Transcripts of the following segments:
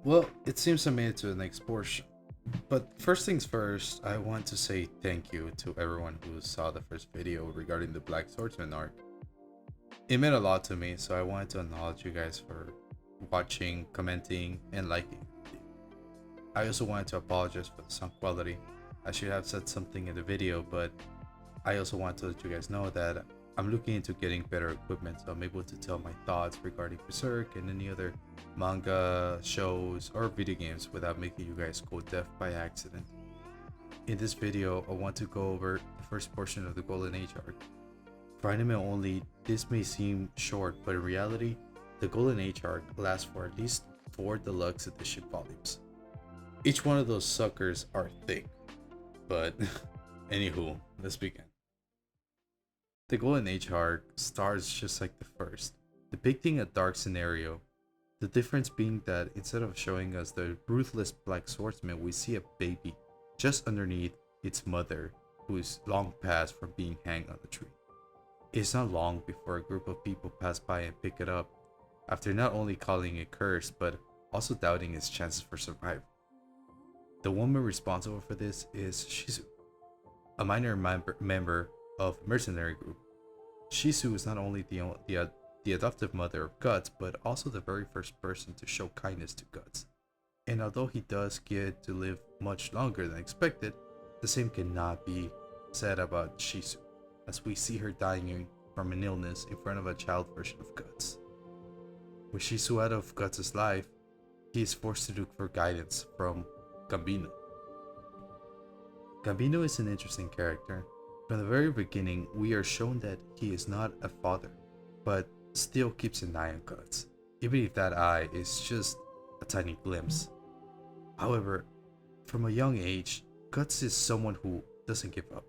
Well, it seems I made it to the next portion. But first things first, I want to say thank you to everyone who saw the first video regarding the Black Swordsman arc. It meant a lot to me, so I wanted to acknowledge you guys for watching, commenting, and liking. I also wanted to apologize for the sound quality. I should have said something in the video, but I also want to let you guys know that I'm looking into getting better equipment so I'm able to tell my thoughts regarding Berserk and any other manga, shows, or video games without making you guys go deaf by accident. In this video, I want to go over the first portion of the Golden Age arc. For anime only, this may seem short, but in reality, the Golden Age arc lasts for at least 4 deluxe edition volumes. Each one of those suckers are thick, but anywho, let's begin. The Golden Age arc starts just like the first, depicting a dark scenario. The difference being that instead of showing us the ruthless black swordsman, we see a baby just underneath its mother, who is long past from being hanged on the tree. It's not long before a group of people pass by and pick it up, after not only calling it cursed, but also doubting its chances for survival. The woman responsible for this is Shizu, a minor member of a mercenary group. Shizu is not only the adoptive mother of Guts, but also the very first person to show kindness to Guts. And although he does get to live much longer than expected, the same cannot be said about Shizu, as we see her dying from an illness in front of a child version of Guts. With Shizu out of Guts' life, he is forced to look for guidance from Gambino. Gambino is an interesting character. From the very beginning, we are shown that he is not a father, but still keeps an eye on Guts, even if that eye is just a tiny glimpse. However, from a young age, Guts is someone who doesn't give up.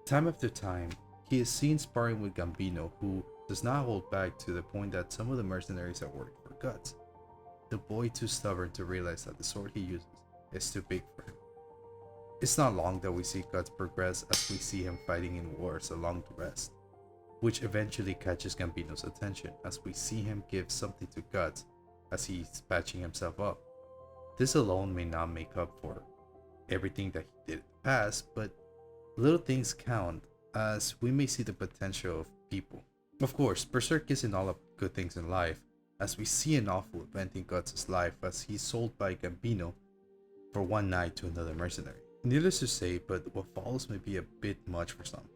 Time after time, he is seen sparring with Gambino, who does not hold back to the point that some of the mercenaries have worked for Guts. The boy too stubborn to realize that the sword he uses is too big for him. It's not long that we see Guts progress as we see him fighting in wars along the rest, which eventually catches Gambino's attention as we see him give something to Guts as he's patching himself up. This alone may not make up for everything that he did in the past, but little things count as we may see the potential of people. Of course, Berserk isn't all of good things in life, as we see an awful event in Guts' life as he's sold by Gambino for one night to another mercenary. Needless to say, but what follows may be a bit much for some.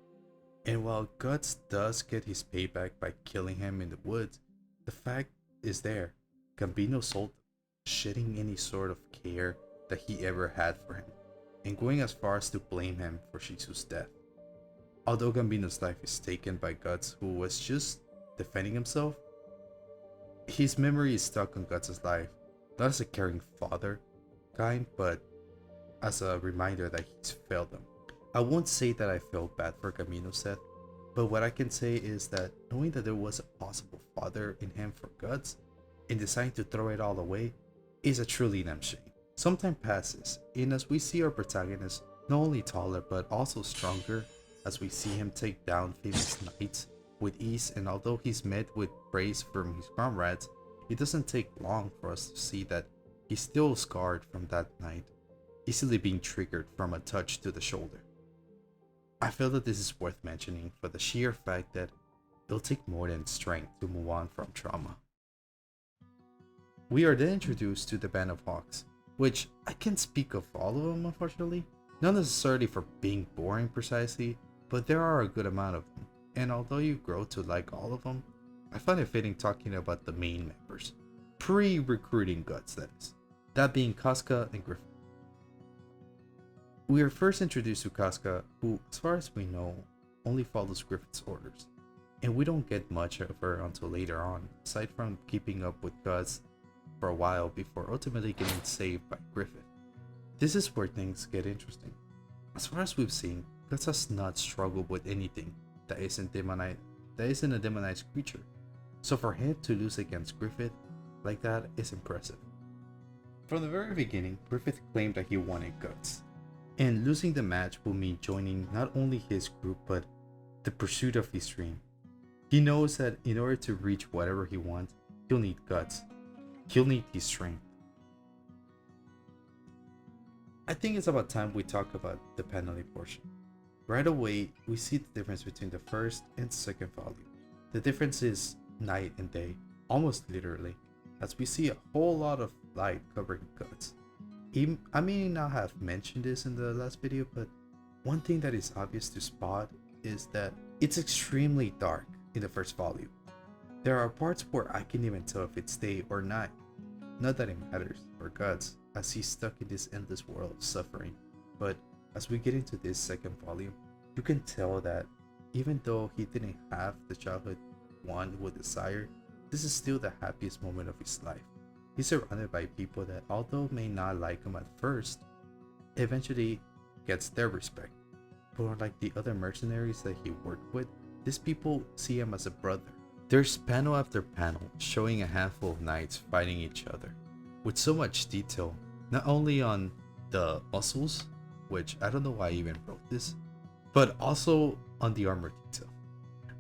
And while Guts does get his payback by killing him in the woods, the fact is there, Gambino sold him, shedding any sort of care that he ever had for him, and going as far as to blame him for Shizu's death. Although Gambino's life is taken by Guts, who was just defending himself, his memory is stuck on Guts' life, not as a caring father kind, but as a reminder that he's failed them. I won't say that I felt bad for Gambino's death, but what I can say is that knowing that there was a possible father in him for Guts, and deciding to throw it all away, is a truly damn shame. Some time passes, and as we see our protagonist not only taller but also stronger, as we see him take down famous knights with ease, and although he's met with praise from his comrades, it doesn't take long for us to see that he's still scarred from that night, easily being triggered from a touch to the shoulder. I feel that this is worth mentioning for the sheer fact that it'll take more than strength to move on from trauma. We are then introduced to the Band of Hawks, which I can't speak of all of them unfortunately, not necessarily for being boring precisely, but there are a good amount of them, and although you grow to like all of them, I find it fitting talking about the main members, pre-recruiting Guts that is, that being Casca and Griffith. We are first introduced to Casca, who, as far as we know, only follows Griffith's orders, and we don't get much of her until later on, aside from keeping up with Guts for a while before ultimately getting saved by Griffith. This is where things get interesting. As far as we've seen, Guts has not struggled with anything that isn't a demonized creature, so for him to lose against Griffith like that is impressive. From the very beginning, Griffith claimed that he wanted Guts, and losing the match will mean joining not only his group but the pursuit of his dream. He knows that in order to reach whatever he wants, he'll need Guts. He'll need his strength. I think it's about time we talk about the paneling portion. Right away, we see the difference between the first and second volume. The difference is night and day, almost literally, as we see a whole lot of light covering Guts. I may not have mentioned this in the last video, but one thing that is obvious to spot is that it's extremely dark in the first volume. There are parts where I can't even tell if it's day or night. Not that it matters for Guts, as he's stuck in this endless world of suffering, but as we get into this second volume, you can tell that even though he didn't have the childhood one would desire, this is still the happiest moment of his life. He's surrounded by people that, although may not like him at first, eventually gets their respect. But like the other mercenaries that he worked with, these people see him as a brother. There's panel after panel showing a handful of knights fighting each other, with so much detail, not only on the muscles, which I don't know why I even wrote this, but also on the armor detail.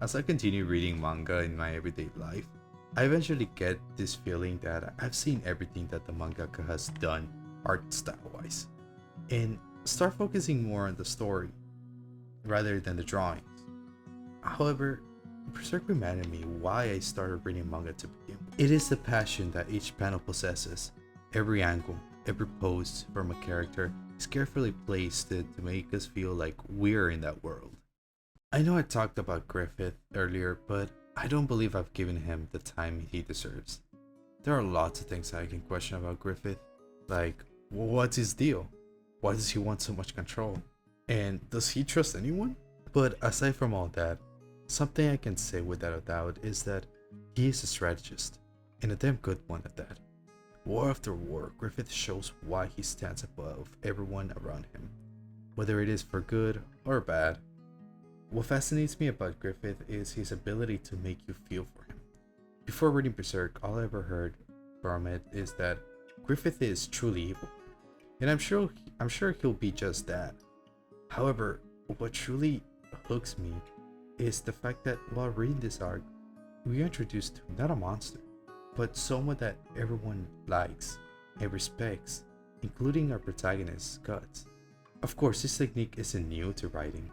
As I continue reading manga in my everyday life, I eventually get this feeling that I've seen everything that the mangaka has done art style wise, and start focusing more on the story rather than the drawings. However, Berserk reminded me why I started reading manga to begin with. It is the passion that each panel possesses. Every angle, every pose from a character is carefully placed to make us feel like we're in that world. I know I talked about Griffith earlier, but I don't believe I've given him the time he deserves. There are lots of things I can question about Griffith, like what's his deal? Why does he want so much control? And does he trust anyone? But aside from all that, something I can say without a doubt is that he is a strategist, and a damn good one at that. War after war, Griffith shows why he stands above everyone around him, whether it is for good or bad. What fascinates me about Griffith is his ability to make you feel for him. Before reading Berserk, all I ever heard from it is that Griffith is truly evil, and I'm sure he'll be just that. However, what truly hooks me is the fact that while reading this arc, we are introduced to not a monster, but someone that everyone likes and respects, including our protagonist, Guts. Of course, this technique isn't new to writing.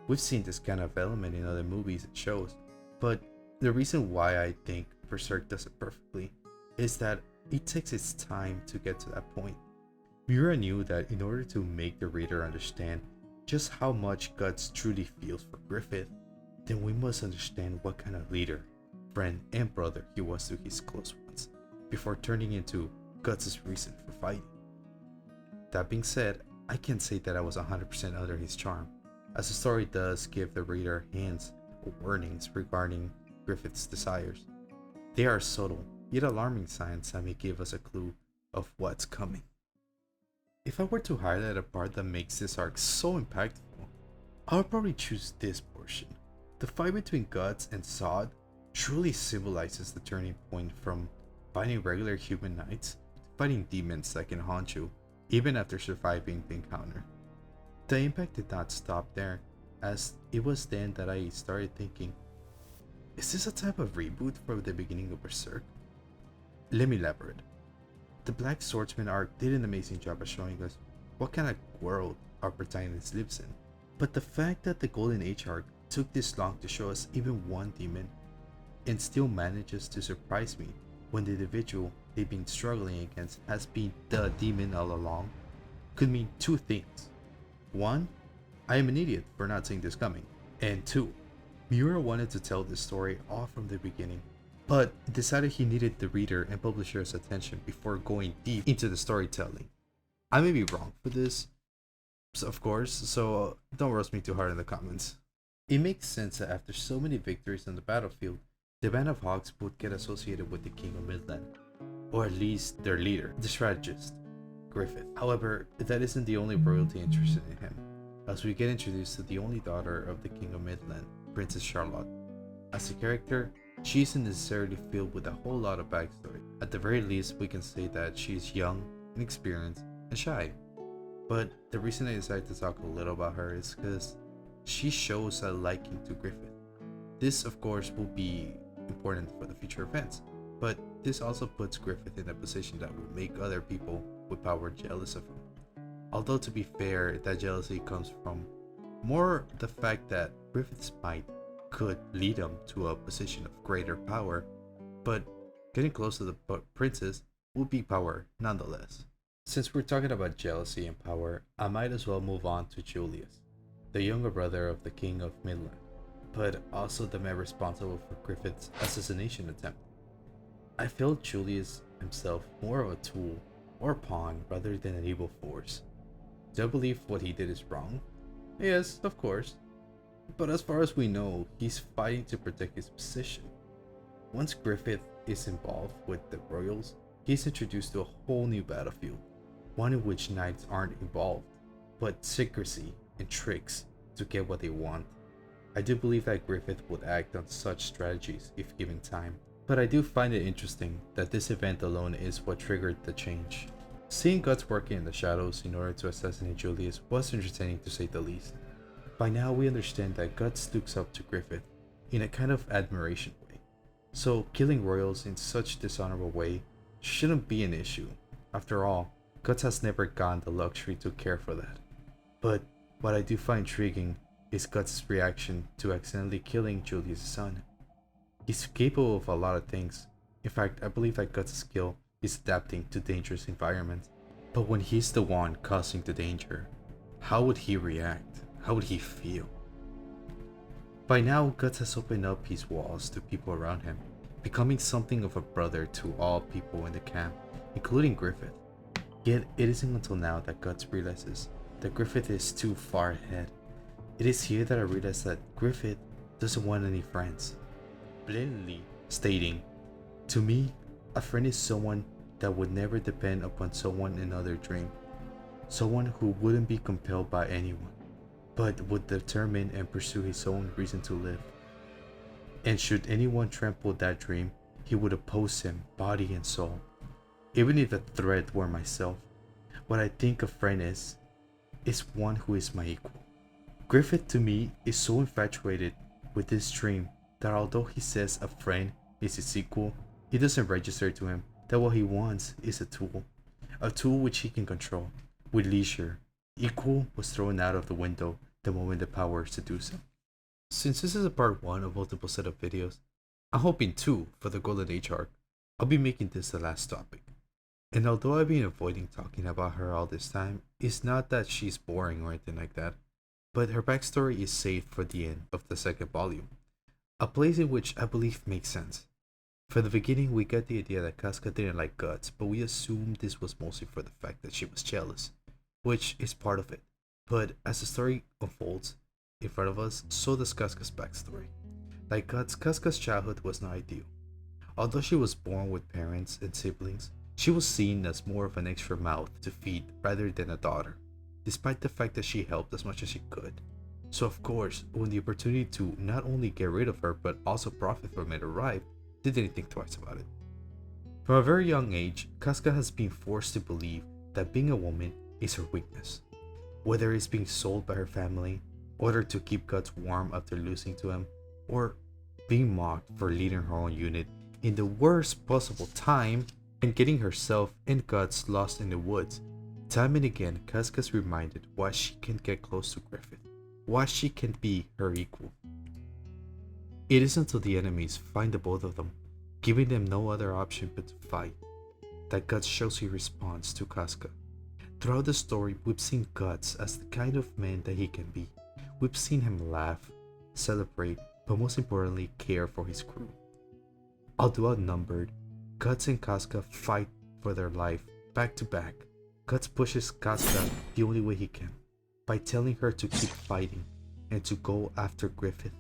We've seen this kind of element in other movies and shows, but the reason why I think Berserk does it perfectly is that it takes its time to get to that point. Miura knew that in order to make the reader understand just how much Guts truly feels for Griffith, then we must understand what kind of leader, friend, and brother he was to his close ones, before turning into Guts' reason for fighting. That being said, I can't say that I was 100% under his charm, as the story does give the reader hints or warnings regarding Griffith's desires. They are subtle, yet alarming signs that may give us a clue of what's coming. If I were to highlight a part that makes this arc so impactful, I would probably choose this portion. The fight between Guts and Sod truly symbolizes the turning point from fighting regular human knights to fighting demons that can haunt you, even after surviving the encounter. The impact did not stop there, as it was then that I started thinking, is this a type of reboot from the beginning of Berserk? Let me elaborate. The Black Swordsman arc did an amazing job of showing us what kind of world our protagonist lives in, but the fact that the Golden Age arc took this long to show us even one demon, and still manages to surprise me when the individual they've been struggling against has been the demon all along, could mean two things. One, I am an idiot for not seeing this coming, and two, Miura wanted to tell this story all from the beginning, but decided he needed the reader and publisher's attention before going deep into the storytelling. I may be wrong for this, of course, so don't roast me too hard in the comments. It makes sense that after so many victories on the battlefield, the Band of Hawks would get associated with the King of Midland, or at least their leader, the strategist, Griffith. However, that isn't the only royalty interested in him, as we get introduced to the only daughter of the King of Midland, Princess Charlotte. As a character, she isn't necessarily filled with a whole lot of backstory. At the very least, we can say that she's young, inexperienced, and shy. But the reason I decided to talk a little about her is because she shows a liking to Griffith. This, of course, will be important for the future events, but this also puts Griffith in a position that will make other people with power jealous of him. Although to be fair, that jealousy comes from more the fact that Griffith's might could lead him to a position of greater power, but getting close to the princess would be power nonetheless. Since we're talking about jealousy and power, I might as well move on to Julius, the younger brother of the King of Midland, but also the man responsible for Griffith's assassination attempt. I feel Julius himself more of a tool or pawn rather than an evil force. Do I believe what he did is wrong? Yes, of course. But as far as we know, he's fighting to protect his position. Once Griffith is involved with the royals, he's introduced to a whole new battlefield, one in which knights aren't involved, but secrecy and tricks to get what they want. I do believe that Griffith would act on such strategies if given time, but I do find it interesting that this event alone is what triggered the change. Seeing Guts working in the shadows in order to assassinate Julius was entertaining to say the least. By now we understand that Guts looks up to Griffith in a kind of admiration way, so killing royals in such dishonorable way shouldn't be an issue. After all, Guts has never gotten the luxury to care for that. But what I do find intriguing is Guts' reaction to accidentally killing Julius' son. He's capable of a lot of things. In fact, I believe that Guts' skill is adapting to dangerous environments. But when he's the one causing the danger, how would he react? How would he feel? By now, Guts has opened up his walls to people around him, becoming something of a brother to all people in the camp, including Griffith. Yet, it isn't until now that Guts realizes that Griffith is too far ahead. It is here that I realize that Griffith doesn't want any friends, blatantly stating, "To me, a friend is someone that would never depend upon someone in another dream, someone who wouldn't be compelled by anyone, but would determine and pursue his own reason to live. And should anyone trample that dream, he would oppose him, body and soul. Even if the threat were myself, what I think a friend is one who is my equal." Griffith to me is so infatuated with this dream that although he says a friend is his equal, it doesn't register to him that what he wants is a tool which he can control with leisure. Equal was thrown out of the window the moment the power is to do so. Since this is a part 1 of multiple set of videos, I'm hoping 2 for the Golden Age arc, I'll be making this the last topic. And although I've been avoiding talking about her all this time, it's not that she's boring or anything like that, but her backstory is saved for the end of the second volume, a place in which I believe makes sense. For the beginning, we get the idea that Casca didn't like Guts, but we assume this was mostly for the fact that she was jealous, which is part of it. But as the story unfolds in front of us, so does Casca's backstory. Like Guts, Casca's childhood was not ideal. Although she was born with parents and siblings, she was seen as more of an extra mouth to feed rather than a daughter, despite the fact that she helped as much as she could. So of course, when the opportunity to not only get rid of her but also profit from it arrived, they didn't think twice about it. From a very young age, Casca has been forced to believe that being a woman is her weakness. Whether it's being sold by her family, ordered to keep Guts warm after losing to him, or being mocked for leading her own unit in the worst possible time and getting herself and Guts lost in the woods. Time and again, Casca's reminded why she can't get close to Griffith, why she can't be her equal. It isn't until the enemies find the both of them, giving them no other option but to fight, that Guts shows his response to Casca. Throughout the story, we've seen Guts as the kind of man that he can be. We've seen him laugh, celebrate, but most importantly, care for his crew. Although outnumbered, Guts and Casca fight for their life, back to back. Guts pushes Casca the only way he can, by telling her to keep fighting and to go after Griffith.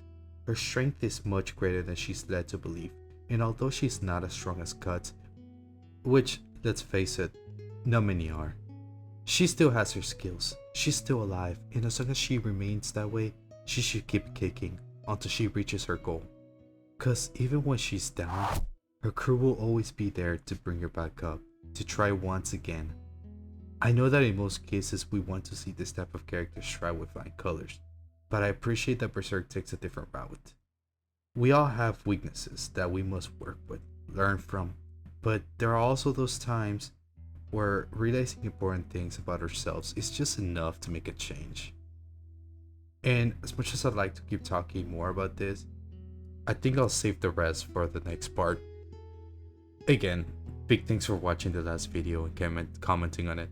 Her strength is much greater than she's led to believe, and although she's not as strong as Guts, which, let's face it, not many are, she still has her skills. She's still alive, and as long as she remains that way, she should keep kicking until she reaches her goal. Cause even when she's down, her crew will always be there to bring her back up, to try once again. I know that in most cases we want to see this type of character strive with flying colors, but I appreciate that Berserk takes a different route. We all have weaknesses that we must work with, learn from, but there are also those times where realizing important things about ourselves is just enough to make a change. And as much as I'd like to keep talking more about this, I think I'll save the rest for the next part. Again, big thanks for watching the last video and commenting on it.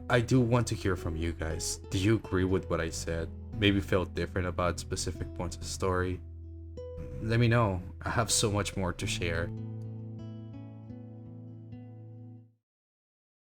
I do want to hear from you guys. Do you agree with what I said? Maybe felt different about specific points of the story? Let me know. I have so much more to share.